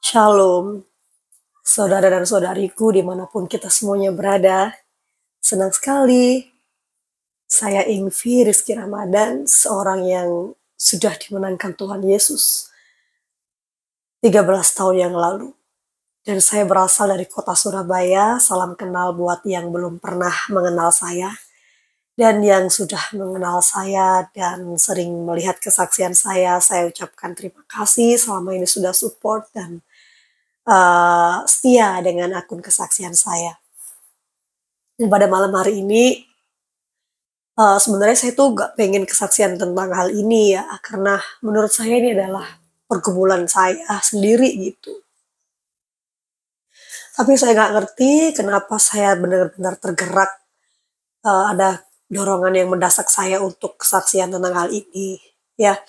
Shalom, saudara dan saudariku dimanapun kita semuanya berada. Senang sekali, saya Ingvi Rizky Ramadan, seorang yang sudah dimenangkan Tuhan Yesus 13 tahun yang lalu. Dan saya berasal dari kota Surabaya, salam kenal buat yang belum pernah mengenal saya. Dan yang sudah mengenal saya dan sering melihat kesaksian saya ucapkan terima kasih selama ini sudah support dan setia dengan akun kesaksian saya. Dan pada malam hari ini, sebenarnya saya tuh gak pengen kesaksian tentang hal ini ya, karena menurut saya ini adalah pergumulan saya sendiri gitu. Tapi saya gak ngerti kenapa saya benar-benar tergerak, ada dorongan yang mendesak saya untuk kesaksian tentang hal ini. Ya,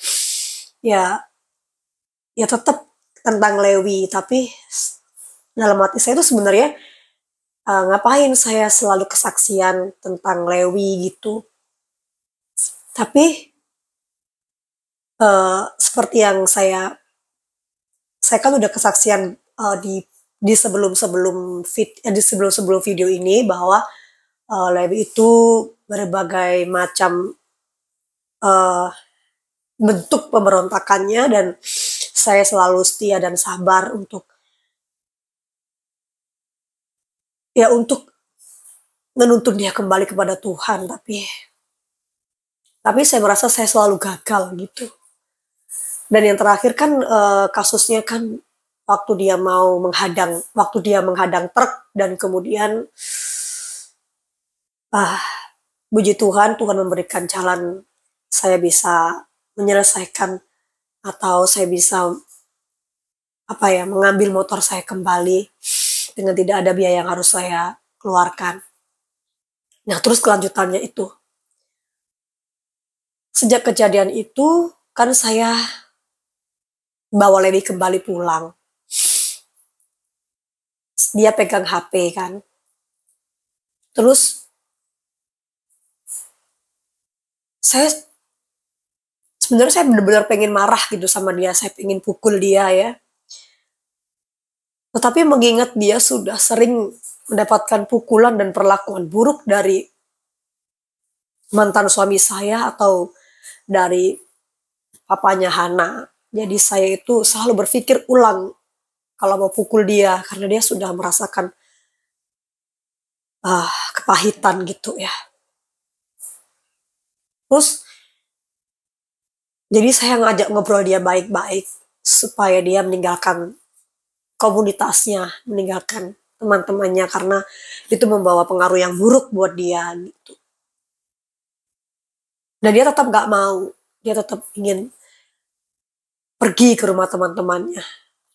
ya, ya tetap tentang Lewi, tapi dalam hati saya itu sebenarnya ngapain saya selalu kesaksian tentang Lewi gitu. Tapi seperti yang saya kan udah kesaksian di sebelum video ini bahwa Lewi itu berbagai macam bentuk pemberontakannya, dan saya selalu setia dan sabar untuk menuntun dia kembali kepada Tuhan, tapi saya merasa saya selalu gagal gitu. Dan yang terakhir kan kasusnya kan waktu dia menghadang truk, dan kemudian puji Tuhan memberikan jalan, saya bisa menyelesaikan atau saya bisa mengambil motor saya kembali dengan tidak ada biaya yang harus saya keluarkan. Nah, terus kelanjutannya itu, sejak kejadian itu kan saya bawa Lewi kembali pulang. Dia pegang HP kan. Terus sebenarnya saya benar-benar pengen marah gitu sama dia, saya pengen pukul dia ya. Tetapi mengingat dia sudah sering mendapatkan pukulan dan perlakuan buruk dari mantan suami saya atau dari papanya Hana. Jadi saya itu selalu berpikir ulang kalau mau pukul dia, karena dia sudah merasakan kepahitan gitu ya. Terus jadi saya ngajak ngobrol dia baik-baik supaya dia meninggalkan komunitasnya, meninggalkan teman-temannya, karena itu membawa pengaruh yang buruk buat dia gitu. Dan dia tetap gak mau, dia tetap ingin pergi ke rumah teman-temannya.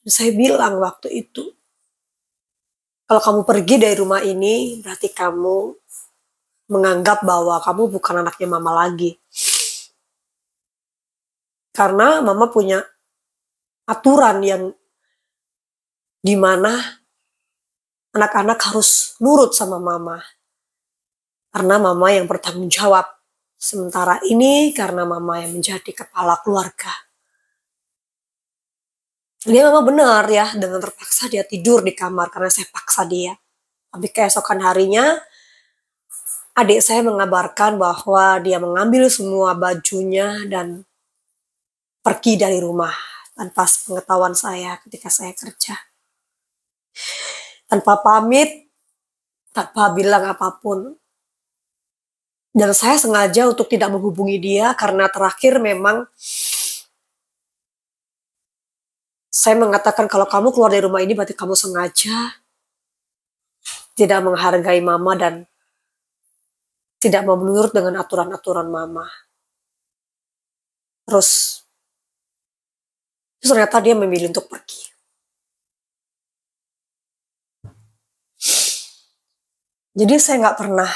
Saya bilang waktu itu, kalau kamu pergi dari rumah ini, berarti kamu menganggap bahwa kamu bukan anaknya mama lagi. Karena mama punya aturan yang dimana anak-anak harus nurut sama mama. Karena mama yang bertanggung jawab. Sementara ini karena mama yang menjadi kepala keluarga. Dia memang benar ya, dengan terpaksa dia tidur di kamar karena saya paksa dia. Tapi keesokan harinya, adik saya mengabarkan bahwa dia mengambil semua bajunya dan pergi dari rumah tanpa pengetahuan saya ketika saya kerja. Tanpa pamit, tanpa bilang apapun. Dan saya sengaja untuk tidak menghubungi dia karena terakhir memang saya mengatakan kalau kamu keluar dari rumah ini berarti kamu sengaja tidak menghargai mama dan tidak mau menurut dengan aturan-aturan mama. Terus ternyata dia memilih untuk pergi. Jadi saya nggak pernah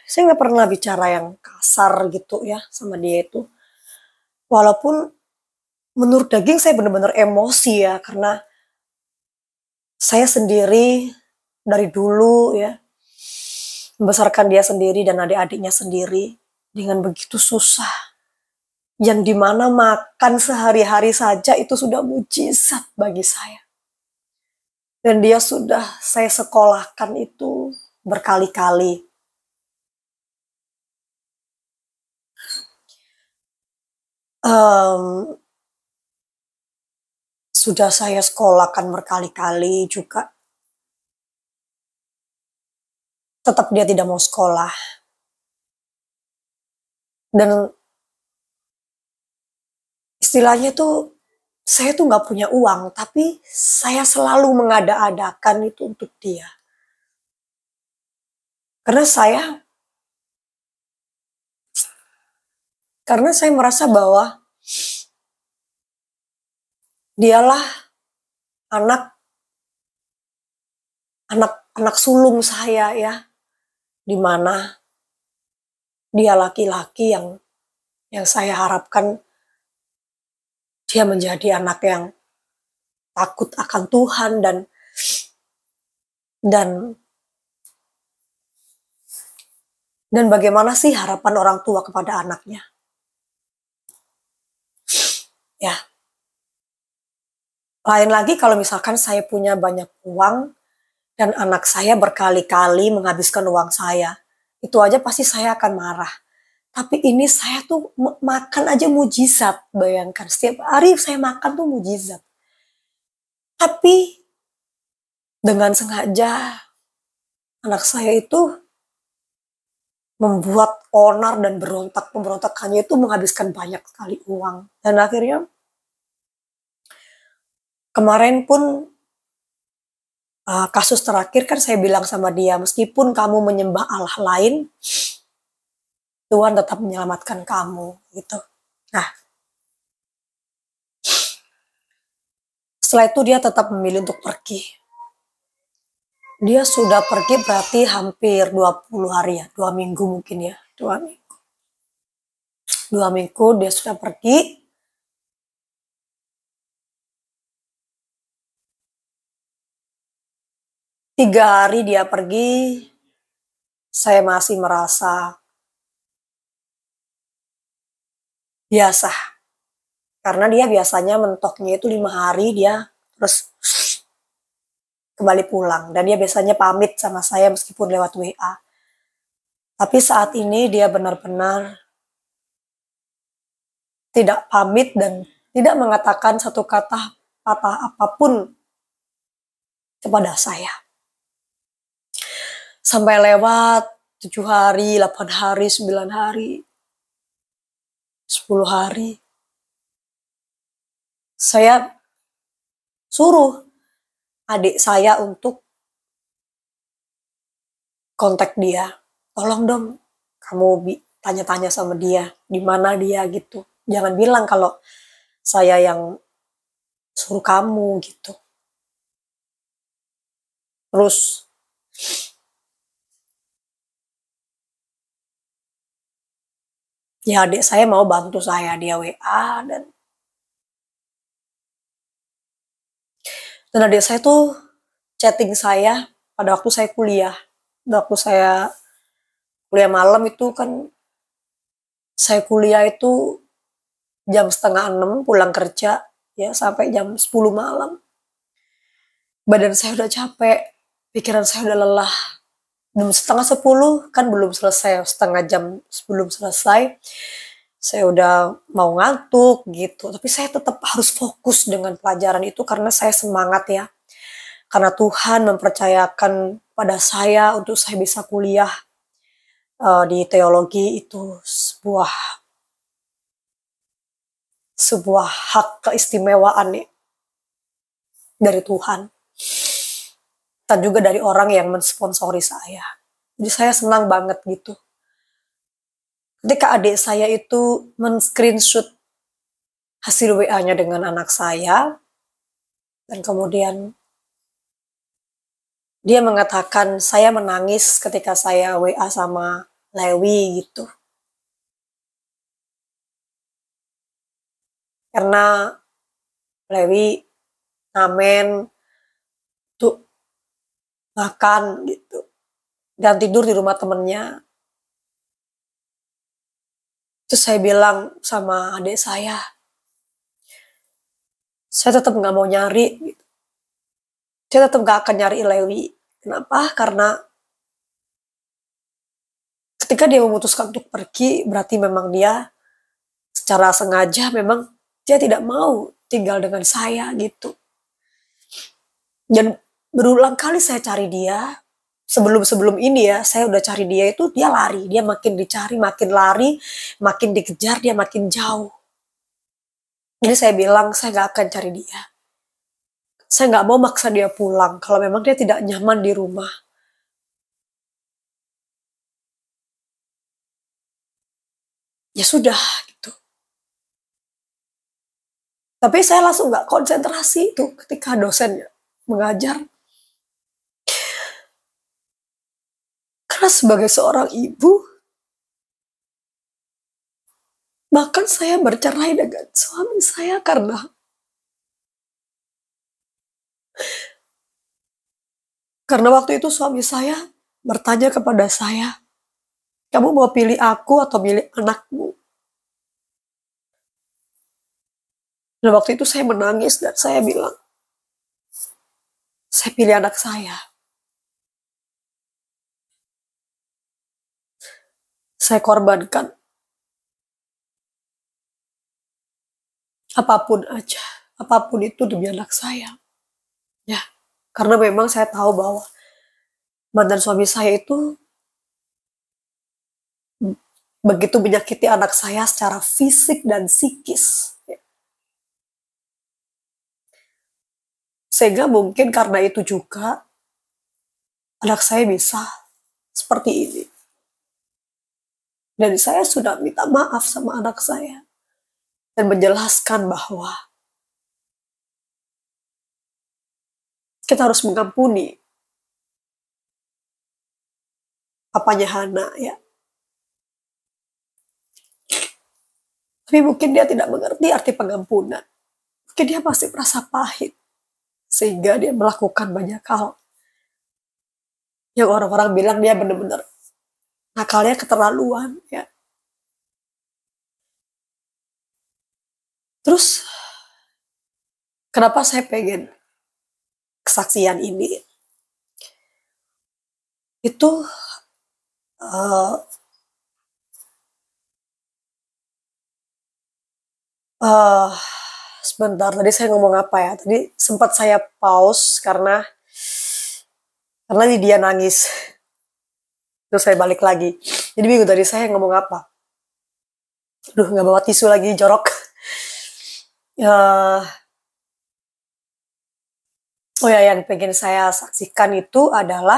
saya nggak pernah bicara yang kasar gitu ya sama dia itu. Walaupun menurut daging saya benar-benar emosi ya, karena saya sendiri dari dulu ya membesarkan dia sendiri dan adik-adiknya sendiri dengan begitu susah. yang dimana makan sehari-hari saja itu sudah mujizat bagi saya. Dan dia sudah saya sekolahkan itu berkali-kali. Sudah saya sekolahkan berkali-kali juga. Tetap dia tidak mau sekolah. Dan istilahnya tuh, saya tuh nggak punya uang, tapi saya selalu mengada-adakan itu untuk dia. Karena saya merasa bahwa dialah anak anak sulung saya ya, di mana dia laki-laki yang saya harapkan dia menjadi anak yang takut akan Tuhan dan bagaimana sih harapan orang tua kepada anaknya. Ya. Lain lagi kalau misalkan saya punya banyak uang dan anak saya berkali-kali menghabiskan uang saya. Itu aja pasti saya akan marah. Tapi ini saya tuh makan aja mujizat, bayangkan. Setiap hari saya makan tuh mujizat. Tapi dengan sengaja anak saya itu membuat onar dan berontak. Pemberontakannya itu menghabiskan banyak sekali uang. Dan akhirnya kemarin pun kasus terakhir kan saya bilang sama dia, meskipun kamu menyembah Allah lain, Tuhan tetap menyelamatkan kamu, gitu. Nah, setelah itu dia tetap memilih untuk pergi. Dia sudah pergi berarti hampir 20 hari ya, 2 minggu mungkin ya, 2 minggu. 2 minggu dia sudah pergi. Tiga hari dia pergi, saya masih merasa biasa. Karena dia biasanya mentoknya itu 5 hari, dia terus kembali pulang. Dan dia biasanya pamit sama saya meskipun lewat WA. Tapi saat ini dia benar-benar tidak pamit dan tidak mengatakan satu kata apapun kepada saya. Sampai lewat 7 hari, 8 hari, 9 hari, 10 hari. Saya suruh adik saya untuk kontak dia. Tolong dong, kamu tanya-tanya sama dia, di mana dia gitu. Jangan bilang kalau saya yang suruh kamu gitu. Terus ya adik saya mau bantu saya, dia WA dan adik saya tuh chatting saya pada waktu saya kuliah. Waktu saya kuliah malam itu kan, saya kuliah itu jam setengah 6 pulang kerja ya sampai jam 10 malam. Badan saya udah capek, pikiran saya udah lelah. Jam setengah 10 kan belum selesai, setengah jam sebelum selesai saya udah mau ngantuk gitu. Tapi saya tetap harus fokus dengan pelajaran itu karena saya semangat ya. Karena Tuhan mempercayakan pada saya untuk saya bisa kuliah di teologi, itu sebuah hak keistimewaan nih dari Tuhan. Dan juga dari orang yang mensponsori saya. Jadi saya senang banget gitu. Ketika adik saya itu men-screenshot hasil WA-nya dengan anak saya, dan kemudian dia mengatakan, saya menangis ketika saya WA sama Lewi gitu. Karena Lewi ngamen tuh makan gitu dan tidur di rumah temennya. Terus saya bilang sama adik saya tetap nggak mau nyari, gitu. Saya tetap nggak akan nyari Lewi. Kenapa? Karena ketika dia memutuskan untuk pergi, berarti memang dia secara sengaja memang dia tidak mau tinggal dengan saya gitu. Dan berulang kali saya cari dia, sebelum ini ya, saya udah cari dia itu, dia lari. Dia makin dicari, makin lari, makin dikejar, dia makin jauh. Jadi saya bilang, saya nggak akan cari dia. Saya nggak mau maksa dia pulang, kalau memang dia tidak nyaman di rumah. Ya sudah, gitu. Tapi saya langsung nggak konsentrasi itu ketika dosen mengajar. Karena sebagai seorang ibu, bahkan saya bercerai dengan suami saya karena waktu itu suami saya bertanya kepada saya, kamu mau pilih aku atau pilih anakmu? Dan waktu itu saya menangis dan saya bilang, saya pilih anak saya. Saya korbankan apapun aja, apapun itu demi anak saya. Ya, karena memang saya tahu bahwa mantan suami saya itu begitu menyakiti anak saya secara fisik dan psikis. Sehingga mungkin karena itu juga anak saya bisa seperti ini. Dan saya sudah minta maaf sama anak saya dan menjelaskan bahwa kita harus mengampuni papanya Hana ya. Tapi mungkin dia tidak mengerti arti pengampunan. Mungkin dia masih merasa pahit. Sehingga dia melakukan banyak hal. Yang orang-orang bilang dia benar-benar nakalnya keterlaluan ya. Terus kenapa saya pengen kesaksian ini? Itu uh, uh, sebentar, tadi saya ngomong apa ya? Tadi sempat saya pause karena dia nangis. Terus saya balik lagi. Jadi bingung tadi saya ngomong apa. Aduh, nggak bawa tisu lagi, jorok. Uh, oh ya, yang pengen saya saksikan itu adalah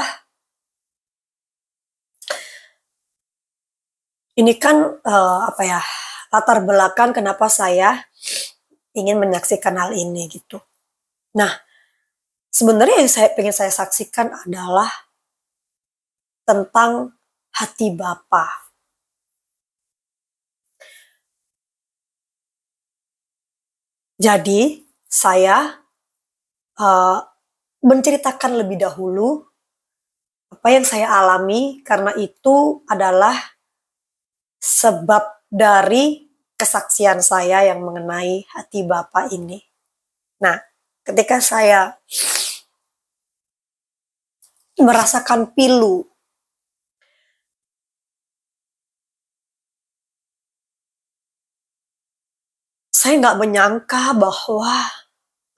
ini kan apa ya, latar belakang kenapa saya ingin menyaksikan hal ini gitu. Nah, sebenarnya yang pengen saya saksikan adalah tentang hati Bapa. Jadi saya menceritakan lebih dahulu apa yang saya alami karena itu adalah sebab dari kesaksian saya yang mengenai hati Bapa ini. Nah, ketika saya merasakan pilu, saya nggak menyangka bahwa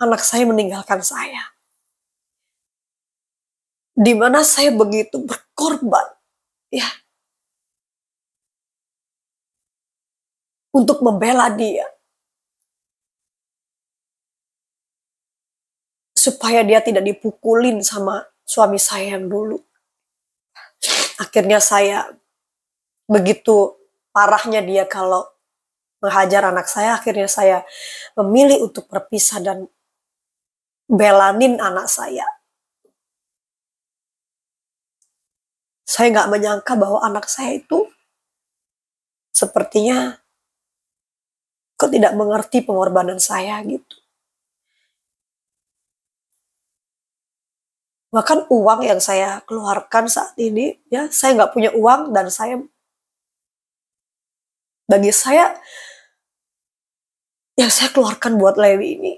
anak saya meninggalkan saya. Di mana saya begitu berkorban, ya, untuk membela dia. Supaya dia tidak dipukulin sama suami saya yang dulu. Akhirnya saya, begitu parahnya dia kalau menghajar anak saya, akhirnya saya memilih untuk berpisah dan belanin anak saya. Saya nggak menyangka bahwa anak saya itu sepertinya kok tidak mengerti pengorbanan saya gitu. Bahkan uang yang saya keluarkan saat ini, ya saya nggak punya uang dan saya Bagi saya, yang saya keluarkan buat Lewi ini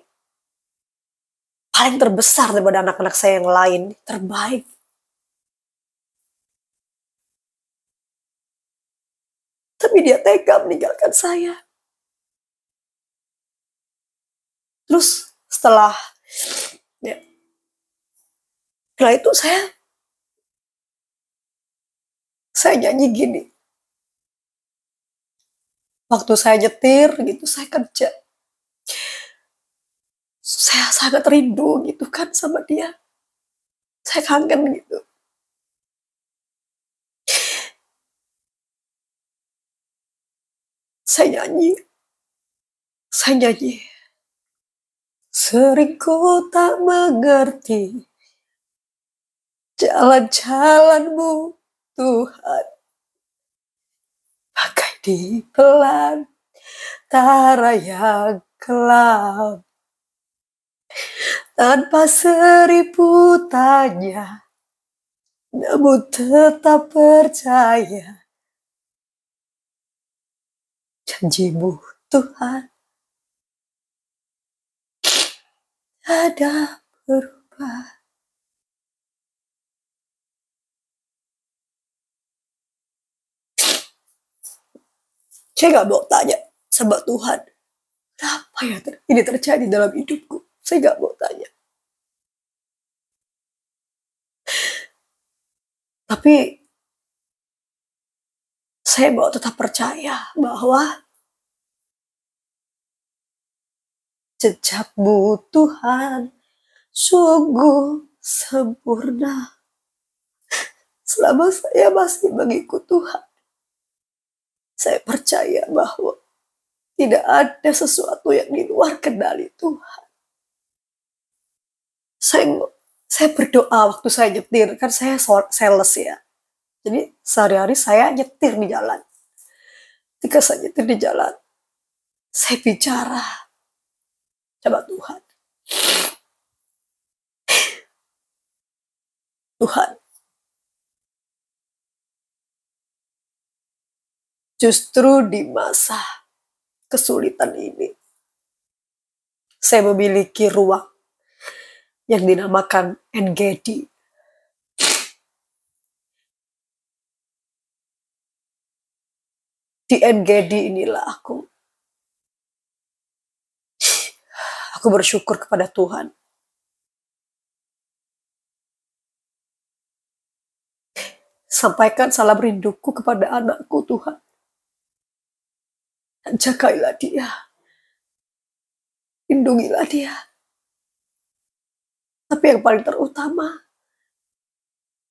paling terbesar daripada anak-anak saya yang lain, terbaik. Tapi dia tega meninggalkan saya. Terus ya, setelah itu saya nyanyi gini. Waktu saya nyetir gitu, saya kerja. Saya sangat rindu gitu kan sama dia. Saya kangen gitu. Saya nyanyi. Sering ku tak mengerti jalan-jalanmu, Tuhan. Bagai di belantara yang gelap. Tanpa seribu tanya, namun tetap percaya. Janjimu, Tuhan, ada berubah. Saya gak mau tanya sama Tuhan, kenapa ya ini terjadi dalam hidupku? Saya gak mau tanya. Tapi saya mau tetap percaya bahwa jejakmu, Tuhan, sungguh sempurna. Selama saya masih mengikut Tuhan, saya percaya bahwa tidak ada sesuatu yang di luar kendali Tuhan. Saya berdoa waktu saya nyetir, kan saya sales ya. Jadi sehari-hari saya nyetir di jalan. Ketika saya nyetir di jalan, saya bicara sama Tuhan. Tuhan, justru di masa kesulitan ini, saya memiliki ruang yang dinamakan NGD. Di NGD inilah aku bersyukur kepada Tuhan. Sampaikan salam rinduku kepada anakku, Tuhan. Dan jagailah dia. Lindungilah dia. Tapi yang paling terutama,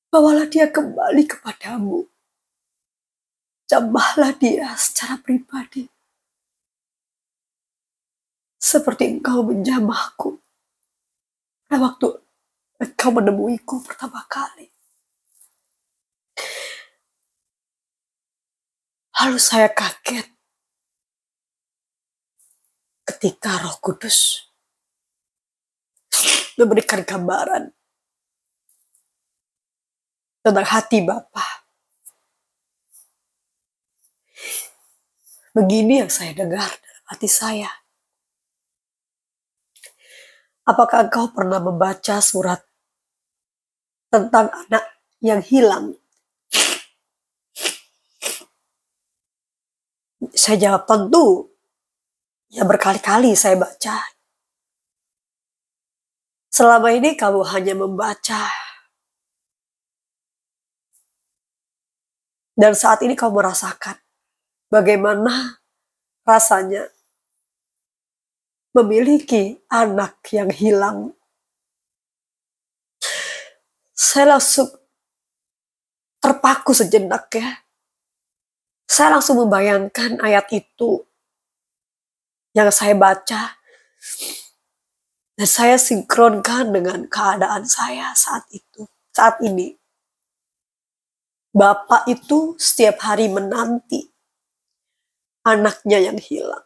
bawalah dia kembali kepadamu. Jamahlah dia secara pribadi. Seperti engkau menjamahku pada waktu engkau menemuiku pertama kali. Lalu saya kaget ketika Roh Kudus memberikan gambaran tentang hati Bapa. Begini yang saya dengar dalam hati saya. Apakah engkau pernah membaca surat tentang anak yang hilang? Saya jawab tentu. Ya berkali-kali saya baca. Selama ini kamu hanya membaca. Dan saat ini kamu merasakan bagaimana rasanya memiliki anak yang hilang. Saya langsung terpaku sejenak ya. Saya langsung membayangkan ayat itu yang saya baca. Dan saya sinkronkan dengan keadaan saya saat ini. Bapak itu setiap hari menanti anaknya yang hilang.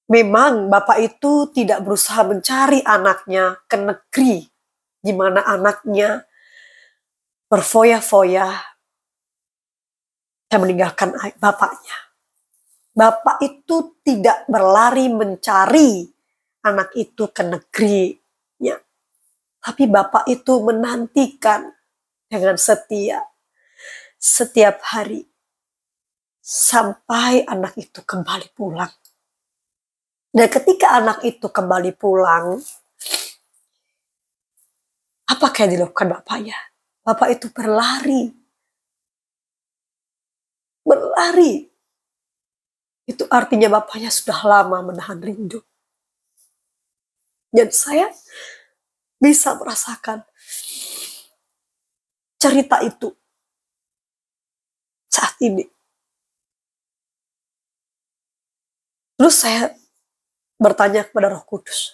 Memang bapak itu tidak berusaha mencari anaknya ke negeri di mana anaknya berfoya-foya dan meninggalkan bapaknya. Bapak itu tidak berlari mencari anak itu ke negerinya, tapi Bapak itu menantikan dengan setia setiap hari sampai anak itu kembali pulang. Dan ketika anak itu kembali pulang, apa yang dilakukan bapaknya? Bapak itu berlari. Berlari. Itu artinya bapaknya sudah lama menahan rindu. Dan saya bisa merasakan cerita itu saat ini. Terus saya bertanya kepada Roh Kudus,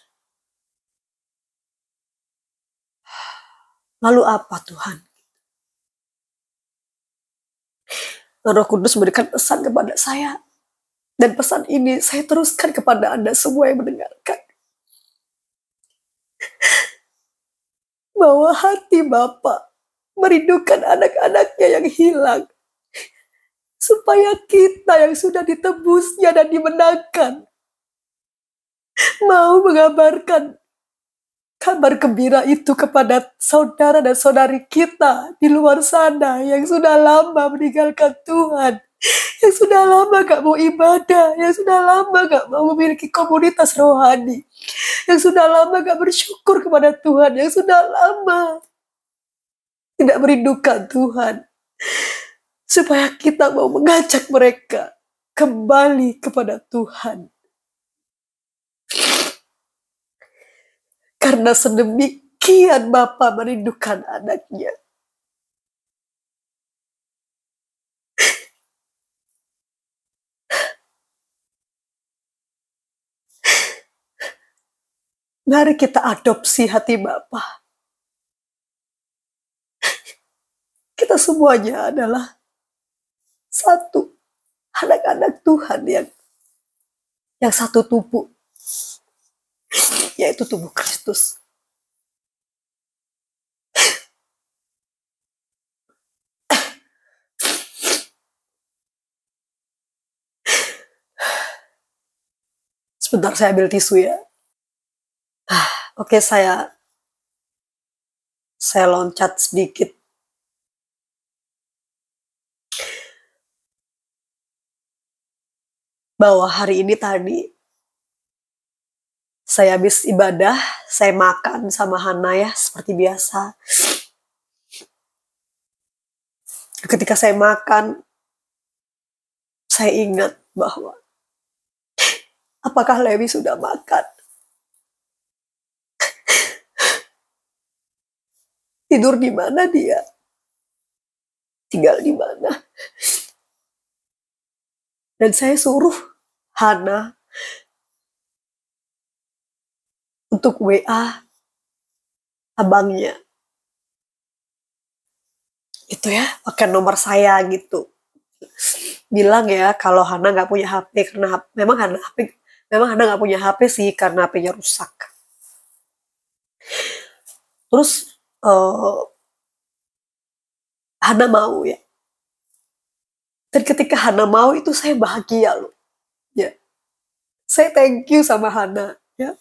lalu apa Tuhan? Roh Kudus memberikan pesan kepada saya. Dan pesan ini saya teruskan kepada Anda semua yang mendengarkan. Bahwa hati Bapa merindukan anak-anaknya yang hilang. Supaya kita yang sudah ditebusnya dan dimenangkan mau mengabarkan kabar gembira itu kepada saudara dan saudari kita di luar sana yang sudah lama meninggalkan Tuhan, yang sudah lama gak mau ibadah, yang sudah lama gak mau memiliki komunitas rohani, yang sudah lama gak bersyukur kepada Tuhan, yang sudah lama tidak merindukan Tuhan, supaya kita mau mengajak mereka kembali kepada Tuhan. Karena sedemikian Bapa merindukan anaknya. Mari kita adopsi hati Bapa. Kita semuanya adalah satu anak-anak Tuhan yang satu tubuh, yaitu tubuh Kristus. Sebentar saya ambil tisu ya. Oke, saya loncat sedikit. Bahwa hari ini tadi saya habis ibadah, saya makan sama Hana ya, seperti biasa. Ketika saya makan, saya ingat bahwa apakah Lewi sudah makan? Tidur di mana dia? Tinggal di mana? Dan saya suruh Hana untuk WA abangnya. Itu ya, pakai nomor saya gitu. Bilang ya kalau Hana nggak punya HP karena memang Hana nggak punya HP sih karena HP-nya rusak. Terus Hana mau ya. Dan ketika Hana mau itu saya bahagia loh. Ya. Saya thank you sama Hana ya.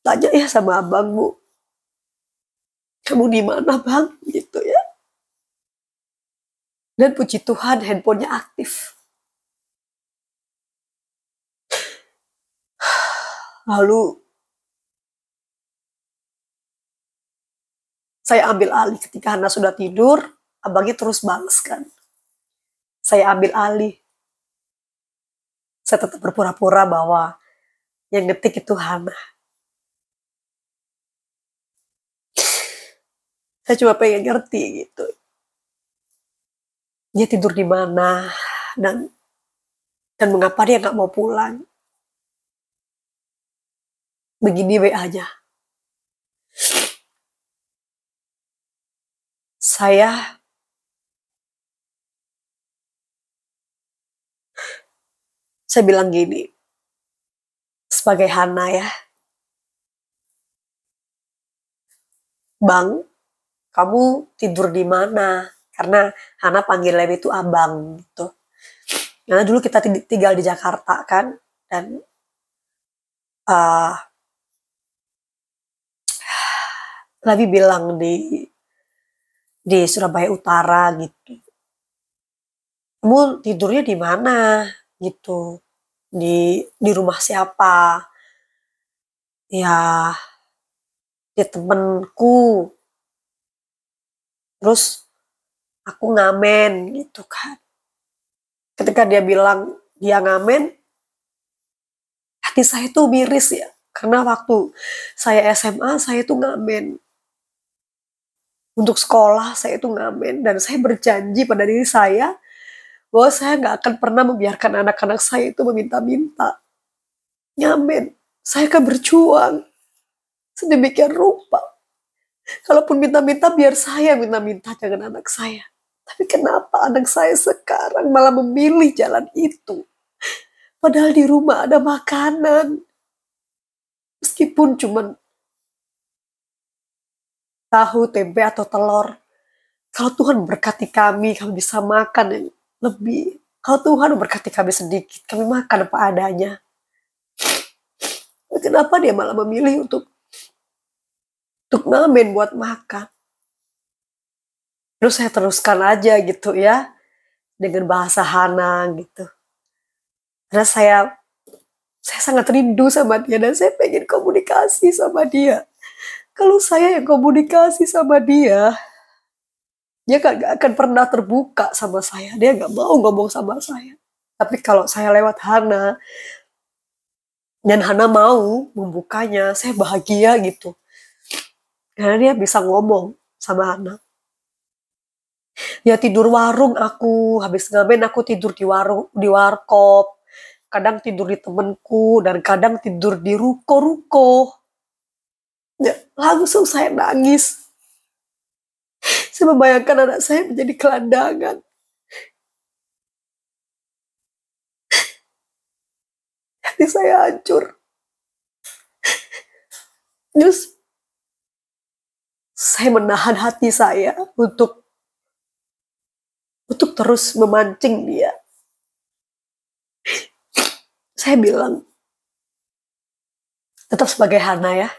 Tanya ya sama abangmu. Kamu di mana bang? Gitu ya. Dan puji Tuhan handphonenya aktif. Lalu saya ambil alih ketika Hana sudah tidur, abangnya terus balas kan. Saya ambil alih. Saya tetap berpura-pura bahwa yang ngetik itu Hana. Saya cuma pengen ngerti gitu. Dia tidur di mana dan mengapa dia nggak mau pulang. Begini WA-nya. Saya bilang gini, sebagai Hana ya, Bang, kamu tidur di mana? Karena Hana panggil Lewi itu abang gitu. Karena dulu kita tinggal di Jakarta kan, dan uh, Labi bilang di Surabaya Utara gitu. Kamu tidurnya di mana gitu? Di rumah siapa? Ya, di temenku. Terus aku ngamen gitu kan. Ketika dia bilang dia ngamen, hati saya tuh miris ya. Karena waktu saya SMA, saya tuh ngamen. Untuk sekolah, saya tuh ngamen. Dan saya berjanji pada diri saya, bahwa saya nggak akan pernah membiarkan anak-anak saya itu meminta-minta. Ngamen. Saya akan berjuang. Sedemikian rupa. Kalaupun minta-minta, biar saya minta-minta, jangan anak saya. Tapi kenapa anak saya sekarang malah memilih jalan itu? Padahal di rumah ada makanan. Meskipun cuma tahu, tempe, atau telur. Kalau Tuhan berkati kami bisa makan yang lebih. Kalau Tuhan berkati kami sedikit, kami makan apa adanya. Kenapa dia malah memilih untuk ngamen buat makan? Terus saya teruskan aja gitu ya, dengan bahasa Hana gitu. Karena saya sangat rindu sama dia dan saya pengen komunikasi sama dia. Kalau saya yang komunikasi sama dia gak akan pernah terbuka sama saya. Dia gak mau ngomong sama saya. Tapi kalau saya lewat Hana, dan Hana mau membukanya, saya bahagia gitu. Karena dia bisa ngomong sama Hana. Ya tidur warung aku, habis ngamen aku tidur di warkop. Kadang tidur di temenku, dan kadang tidur di ruko-ruko. Ya, langsung saya nangis. Saya membayangkan anak saya menjadi gelandangan. Hati saya hancur. Terus saya menahan hati saya untuk terus memancing dia. Saya bilang, tetap sebagai Hana ya,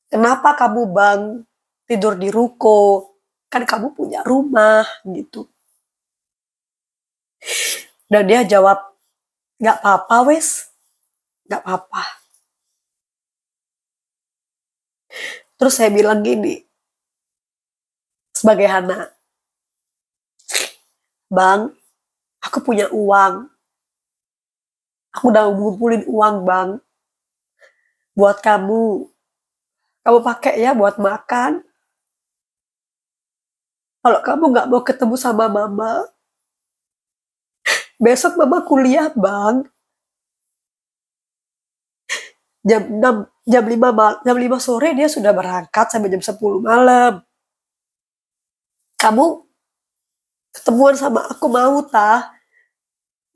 kenapa kamu Bang tidur di ruko? Kan kamu punya rumah gitu. Dan dia jawab, gak apa-apa wes, gak apa-apa. Terus saya bilang gini, sebagai Hana, Bang, aku punya uang. Aku udah ngumpulin uang Bang, buat kamu. Kamu pakai ya buat makan. Kalau kamu gak mau ketemu sama mama, besok mama kuliah Bang. Jam 5 sore dia sudah berangkat sampai jam 10 malam. Kamu ketemuan sama aku mau tah?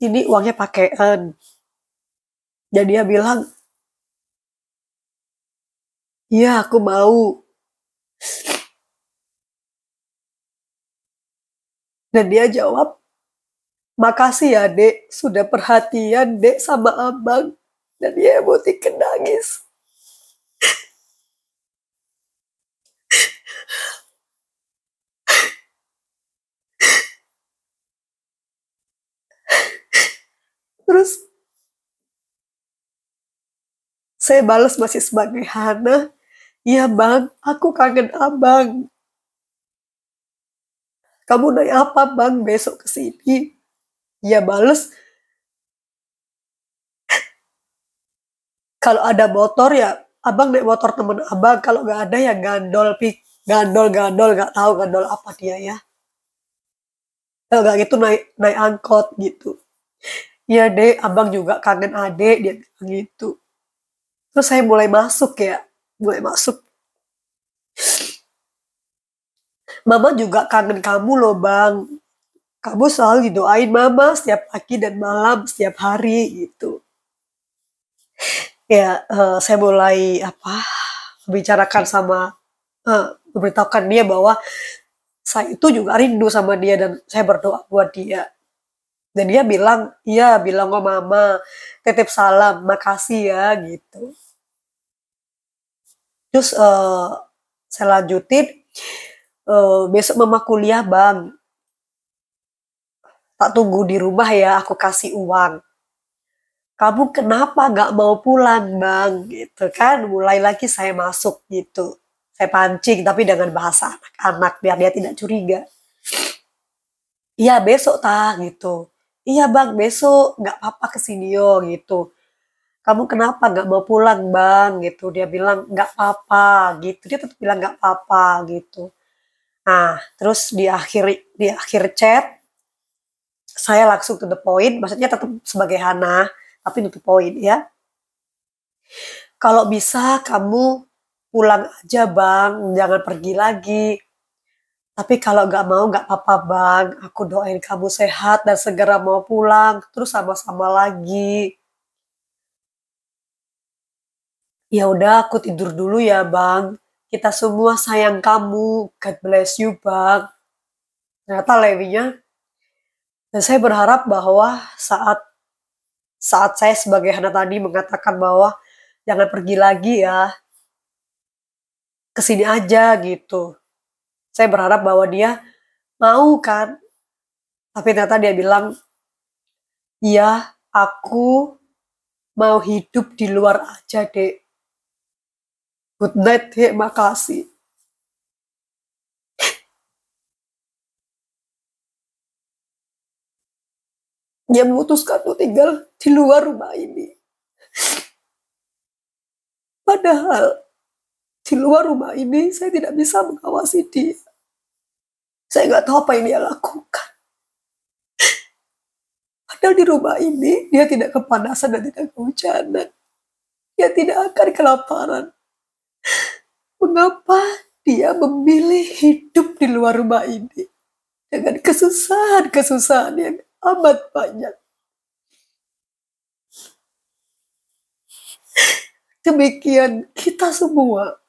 Ini uangnya pakaian. Dan dia bilang, iya aku mau. Dan dia jawab, makasih ya dek, sudah perhatian dek sama abang. Dan dia emotikan nangis. Terus saya balas masih sebagai Hana, iya bang, aku kangen abang. Kamu naik apa bang besok kesini? Ya balas, kalau ada motor ya abang naik motor temen abang, kalau nggak ada ya gandol nggak tahu gandol apa dia ya. Kalau nggak gitu naik angkot gitu. Iya dek, abang juga kangen adek, dia bilang gitu. Terus saya mulai masuk. Mama juga kangen kamu loh bang. Kamu selalu didoain mama setiap pagi dan malam, setiap hari gitu. Ya, saya mulai bicarakan sama, memberitahukan dia bahwa saya itu juga rindu sama dia dan saya berdoa buat dia. Dan dia bilang, iya bilang ke mama, titip salam, makasih ya gitu. Terus saya lanjutin, besok mama kuliah bang, tak tunggu di rumah ya, aku kasih uang. Kamu kenapa nggak mau pulang bang? Gitu kan, mulai lagi saya masuk gitu. Saya pancing, tapi dengan bahasa anak-anak, biar dia tidak curiga. Iya besok tak gitu. Iya bang besok nggak apa-apa kesini yo gitu. Kamu kenapa nggak mau pulang bang gitu. Dia bilang nggak apa-apa gitu. Dia tetap bilang nggak apa-apa gitu. Nah terus di akhir chat saya langsung to the point. Maksudnya tetap sebagai Hana tapi to the point ya. Kalau bisa kamu pulang aja bang, jangan pergi lagi. Tapi kalau nggak mau nggak apa-apa bang, aku doain kamu sehat dan segera mau pulang, terus sama-sama lagi. Ya udah aku tidur dulu ya bang, kita semua sayang kamu, God bless you bang. Ternyata Lewinya, dan saya berharap bahwa saat saat saya sebagai Hana tadi mengatakan bahwa jangan pergi lagi ya, kesini aja gitu. Saya berharap bahwa dia mau kan, tapi ternyata dia bilang, iya aku mau hidup di luar aja dek. Good night dek, makasih. Dia memutuskan untuk tinggal di luar rumah ini. Padahal di luar rumah ini saya tidak bisa mengawasi dia. Saya nggak tahu apa yang dia lakukan. Padahal di rumah ini dia tidak kepanasan dan tidak kehujanan. Dia tidak akan kelaparan. Mengapa dia memilih hidup di luar rumah ini dengan kesusahan-kesusahan yang amat banyak? Demikian kita semua.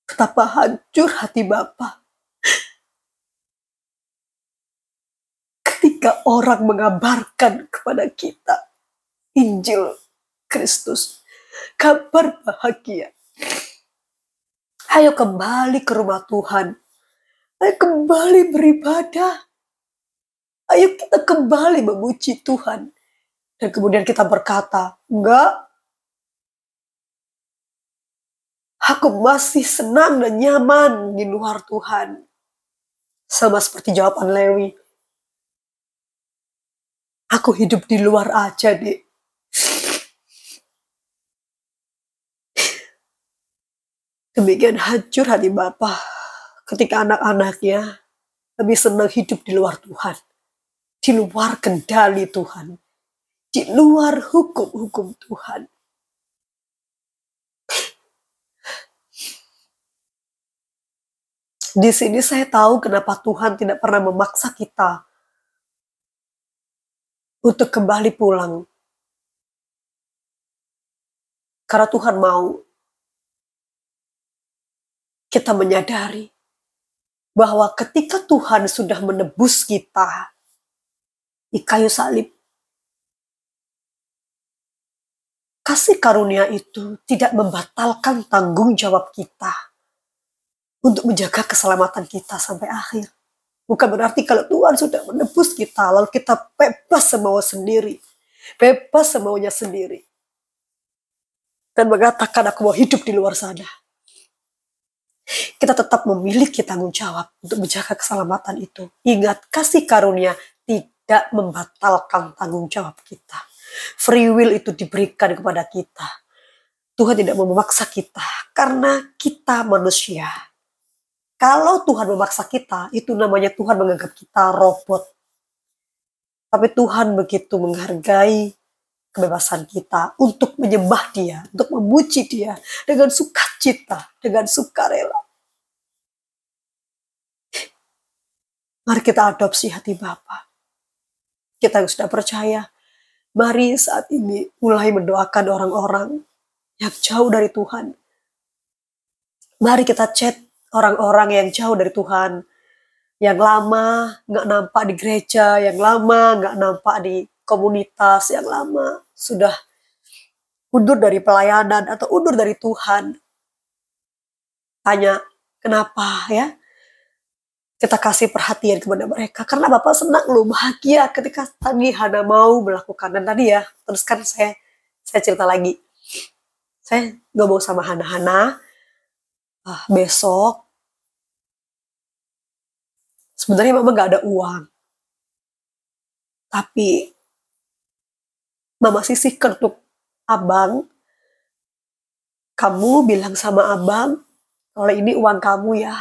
Betapa hancur hati Bapa ketika orang mengabarkan kepada kita Injil Kristus, kabar bahagia. Ayo kembali ke rumah Tuhan. Ayo kembali beribadah. Ayo kita kembali memuji Tuhan. Dan kemudian kita berkata, enggak, aku masih senang dan nyaman di luar Tuhan. Sama seperti jawaban Lewi. Aku hidup di luar aja deh. Demikian hancur hati Bapa ketika anak-anaknya lebih senang hidup di luar Tuhan. Di luar kendali Tuhan. Di luar hukum-hukum Tuhan. Di sini saya tahu kenapa Tuhan tidak pernah memaksa kita untuk kembali pulang. Karena Tuhan mau kita menyadari bahwa ketika Tuhan sudah menebus kita di kayu salib, kasih karunia itu tidak membatalkan tanggung jawab kita untuk menjaga keselamatan kita sampai akhir. Bukan berarti kalau Tuhan sudah menebus kita, lalu kita bebas semau sendiri. Bebas semaunya sendiri. Dan mengatakan aku mau hidup di luar sana. Kita tetap memiliki tanggung jawab untuk menjaga keselamatan itu. Ingat, kasih karunia tidak membatalkan tanggung jawab kita. Free will itu diberikan kepada kita. Tuhan tidak memaksa kita karena kita manusia. Kalau Tuhan memaksa kita, itu namanya Tuhan menganggap kita robot. Tapi Tuhan begitu menghargai kebebasan kita untuk menyembah Dia, untuk memuji Dia dengan sukacita, dengan sukarela. Mari kita adopsi hati Bapa. Kita yang sudah percaya, mari saat ini mulai mendoakan orang-orang yang jauh dari Tuhan. Mari kita chat orang-orang yang jauh dari Tuhan. yang lama nggak nampak di gereja, yang lama nggak nampak di komunitas, yang lama sudah undur dari pelayanan atau undur dari Tuhan. Tanya, kenapa ya? Kita kasih perhatian kepada mereka. Karena Bapak senang loh, bahagia ketika tadi Hana mau melakukan. Dan tadi ya, terus kan saya cerita lagi. Saya ngomong sama Hana, besok sebenarnya Mama gak ada uang. Tapi Mama sisihkan untuk Abang. Kamu bilang sama Abang, kalau ini uang kamu ya.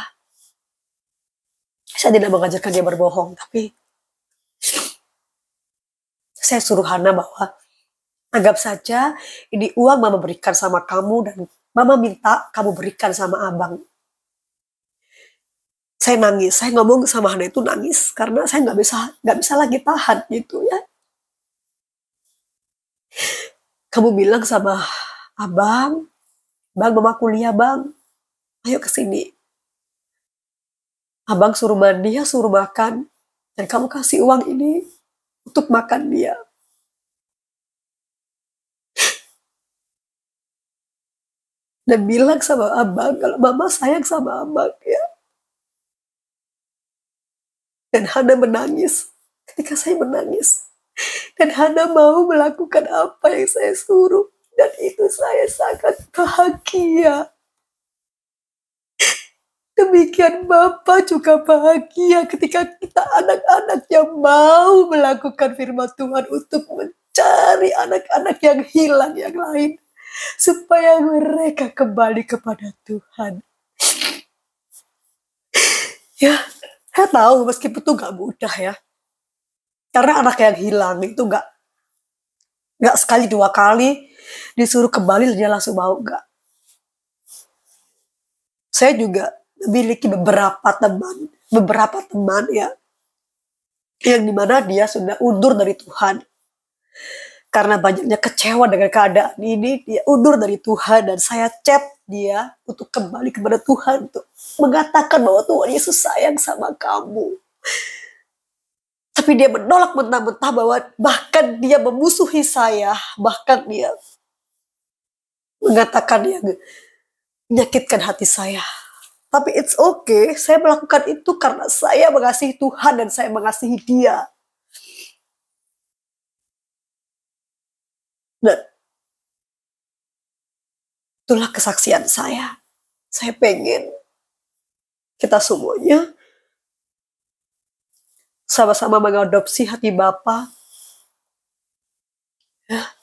Saya tidak mengajarkan dia berbohong, tapi saya suruh Hana bahwa anggap saja ini uang Mama berikan sama kamu dan Mama minta kamu berikan sama Abang. Saya nangis, saya ngomong sama Hana itu nangis karena saya nggak bisa lagi tahan gitu ya. Kamu bilang sama Abang, Bang, Mama kuliah Bang, ayo kesini. Abang suruh mandi ya, suruh makan, dan kamu kasih uang ini untuk makan dia. Dan bilang sama Abang kalau Mama sayang sama Abang ya. Dan Hana menangis ketika saya menangis. Dan Hana mau melakukan apa yang saya suruh. Dan itu saya sangat bahagia. Demikian Bapak juga bahagia ketika kita anak-anak yang mau melakukan firman Tuhan untuk mencari anak-anak yang hilang yang lain. Supaya mereka kembali kepada Tuhan. Ya, saya tahu meskipun itu gak mudah ya. Karena anak yang hilang itu gak sekali dua kali disuruh kembali dia langsung mau, gak. Saya juga memiliki beberapa teman ya, yang dimana dia sudah undur dari Tuhan. Karena banyaknya kecewa dengan keadaan ini, dia undur dari Tuhan dan saya chat dia untuk kembali kepada Tuhan, untuk mengatakan bahwa Tuhan Yesus sayang sama kamu. Tapi dia menolak mentah-mentah bahwa bahkan dia memusuhi saya, bahkan dia mengatakan dia menyakitkan hati saya. Tapi it's okay, saya melakukan itu karena saya mengasihi Tuhan dan saya mengasihi dia. Dan itulah kesaksian saya. Saya pengen kita semuanya sama-sama mengadopsi hati Bapa. Ya.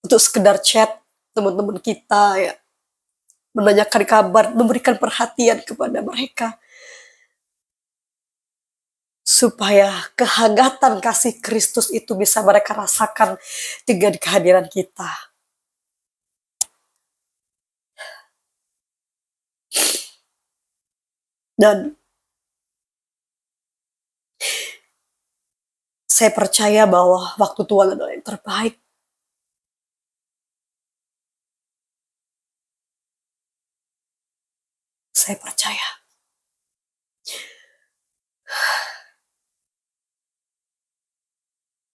Untuk sekedar chat teman-teman kita ya. Menanyakan kabar, memberikan perhatian kepada mereka. Supaya kehangatan kasih Kristus itu bisa mereka rasakan dengan kehadiran kita. Dan saya percaya bahwa waktu Tuhan adalah yang terbaik. Saya percaya.